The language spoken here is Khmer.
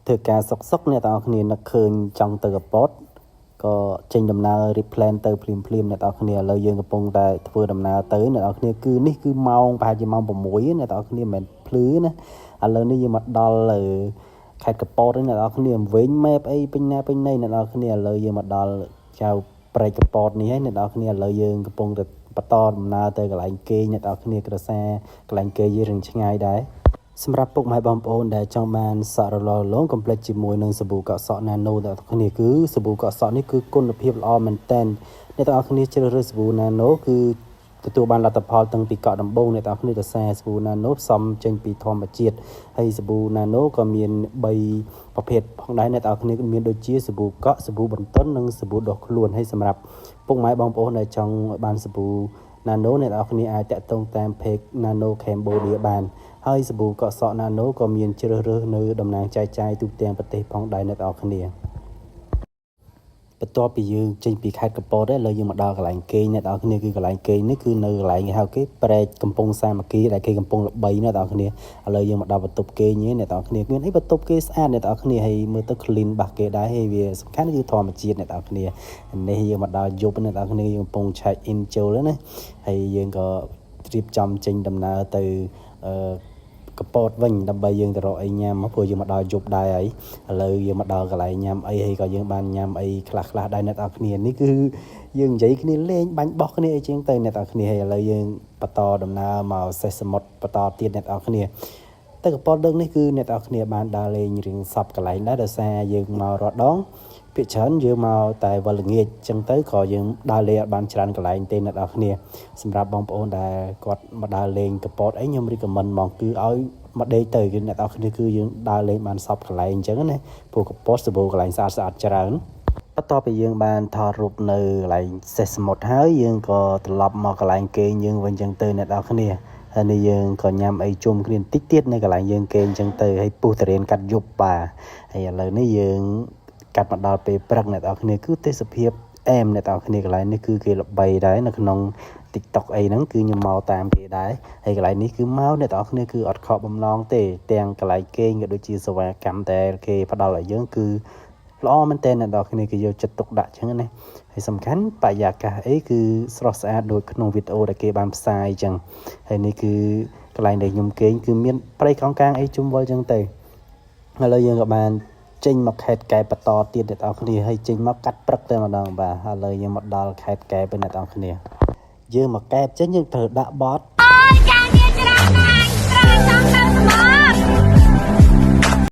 ធ្វើការសុកសុកអ្នកទាំងអស់គ្នានឹកឃើញចង់ទៅកពតក៏ចេញដំណើរ replan ទៅភ្លាមអ្នកទាំងអស់គ្នាឥឡូវយើងកំពុងតែធ្វើដំណើរទៅអ្នកទាំងអស់គ្នាគឺនេះគឺម៉ោងប្រហែលជាម៉ោង6អ្នកទាំងអស់គ្នាមិនមែនភ្លឺណាឥឡូវនេះយើងមកដល់ខេត្តកពតអ្នកទាំងអស់គ្នាវិញ map អីពេញណាពេញណីអ្នកទាំងអស់គ្នាឥឡូវយើងមកដល់ចៅព្រែកកពតនេះហើយអ្នកទាំងអស់គ្នាឥឡូវយើងកំពុងតែបន្តដំណើរទៅកន្លែងគេអ្នកទាំងអស់គ្នាក្រសាកន្លែងគេយើងនឹងឆ្ងាយដែរសម្រាប់ពុកម៉ែបងប្អូនដែលចង់បានសក់រលោងលងកុំភ្លេចជាមួយនឹងសាប៊ូកក់សក់ Nano អ្នកទាំងគ្នាគឺសាប៊ូកក់សក់នេះគឺគុណភាពល្អមែនតើអ្នកទាំងគ្នាជ្រើសរើសសាប៊ូ Nano គឺទទួលបានលទ្ធផលតាំងពីកក់ដំបូងអ្នកទាំងគ្នាទៅសារសាប៊ូ Nano ផ្សំចេញពីធម្មជាតិហើយសាប៊ូ Nano ក៏មាន3ប្រភេទផងដែរអ្នកទាំងគ្នាមានដូចជាសាប៊ូកក់សាប៊ូបន្ទន់និងសាប៊ូដុសខ្លួនហើយសម្រាប់ពុកម៉ែបងប្អូនដែលចង់បានសាប៊ូ Nano អ្នកទាំងគ្នាអាចតាក់ទងតាម page Nano Cambodia បានហើយសាប៊ូកក់សក់ Nano ក៏មានជ្រើសរើសនៅតំណាងចែកចាយទូទាំងប្រទេសផងដែរអ្នកទាំងគ្នាបន្ទាប់ពីយើងចេញពីខេត្តកពតហើយឥឡូវយើងមកដល់កន្លែងគេអ្នកទាំងគ្នាគឺកន្លែងគេនេះគឺនៅកន្លែងគេហៅគេព្រែកកំពង់សាមគ្គីដែលគេកំពុងល្បីអ្នកទាំងគ្នាឥឡូវយើងមកដល់បន្ទប់គេនេះអ្នកទាំងគ្នាមានអីបន្ទប់គេស្អាតអ្នកទាំងគ្នាហើយមើលទៅ clean បាស់គេដែរហើយវាសំខាន់គឺធម្មជាតិអ្នកទាំងគ្នានេះយើងមកដល់យប់អ្នកទាំងគ្នាយើងកំពុង check in ចូលណាហើយយើងក៏រៀបចំចេញដំណើរទៅកពតវិញដើម្បីយើងទៅរកអីញ៉ាំព្រោះយើងមកដល់យប់ដែរហើយឥឡូវយើងមកដល់កន្លែងញ៉ាំអីហើយក៏យើងបានញ៉ាំអីខ្លះដែរអ្នកទាំងគ្នានេះគឺយើងនិយាយគ្នាលេងបាញ់បោះគ្នាអីជាងទៅអ្នកទាំងគ្នាហើយឥឡូវយើងបន្តដំណើរមកសេះសមុទ្របន្តទៀតអ្នកទាំងគ្នាទៅកពតលើកនេះគឺអ្នកទាំងគ្នាបានដើរលេងរៀងសពកន្លែងដែរដោយសារយើងមករត់ដងភាគច្រើនយើងមកតែវល់ល្ងាចអញ្ចឹងទៅក៏យើងដើរលេងអត់បានច្រើនកន្លែងទេអ្នកទាំងគ្នាសម្រាប់បងប្អូនដែលគាត់មកដើរលេងកពតអីខ្ញុំ recommend ហ្មងគឺឲ្យមកដេកទៅគឺអ្នកទាំងគ្នាគឺយើងដើរលេងបានសពកន្លែងអញ្ចឹងណាព្រោះកពតសាប៊ូកន្លែងស្អាតច្រើនបន្ទាប់ពីយើងបានថតរូបនៅកន្លែងសេះសមុទ្រហើយយើងក៏ត្រឡប់មកកន្លែងគេយើងវិញអញ្ចឹងទៅអ្នកទាំងគ្នាហើយនេះយើងក៏ញ៉ាំអីជុំគ្នាបន្តិចទៀតនៅកន្លែងយើងគេអញ្ចឹងទៅហើយពុះតរៀនកាត់យប់បាទហើយឥឡូវនេះយើងកាត់មកដល់ពេលព្រឹកអ្នកទាំងគ្នាគឺទេសភាពអែមអ្នកទាំងគ្នាកន្លែងនេះគឺគេល្បីដែរនៅក្នុង TikTok អីហ្នឹងគឺខ្ញុំមកតាមគេដែរហើយកន្លែងនេះគឺមកអ្នកទាំងគ្នាគឺអត់ខកបំណងទេទាំងកន្លែងគេក៏ដូចជាសេវាកម្មដែលគេផ្ដល់ឲ្យយើងគឺល្អមែនតើអ្នកទាំងគ្នាគេយកចិត្តទុកដាក់ចឹងណាហើយសំខាន់បរិយាកាសអីគឺស្រស់ស្អាតដូចក្នុងវីដេអូដែលគេបានផ្សាយចឹងហើយនេះគឺកន្លែងដែលខ្ញុំគេងគឺមានព្រៃកោងកាងអីជុំវិញចឹងទៅឥឡូវយើងក៏បានចេញមកខេត្តកែបបន្តទៀតអ្នកទាំងគ្នាហើយចេញមកកាត់ព្រឹកតែម្ដងបាទឥឡូវយើងមកដល់ខេត្តកែបអ្នកទាំងគ្នាយើងមកកែបចេញយើងត្រូវដាក់បទអូយការងារច្រើនណាស់ត្រូវចង់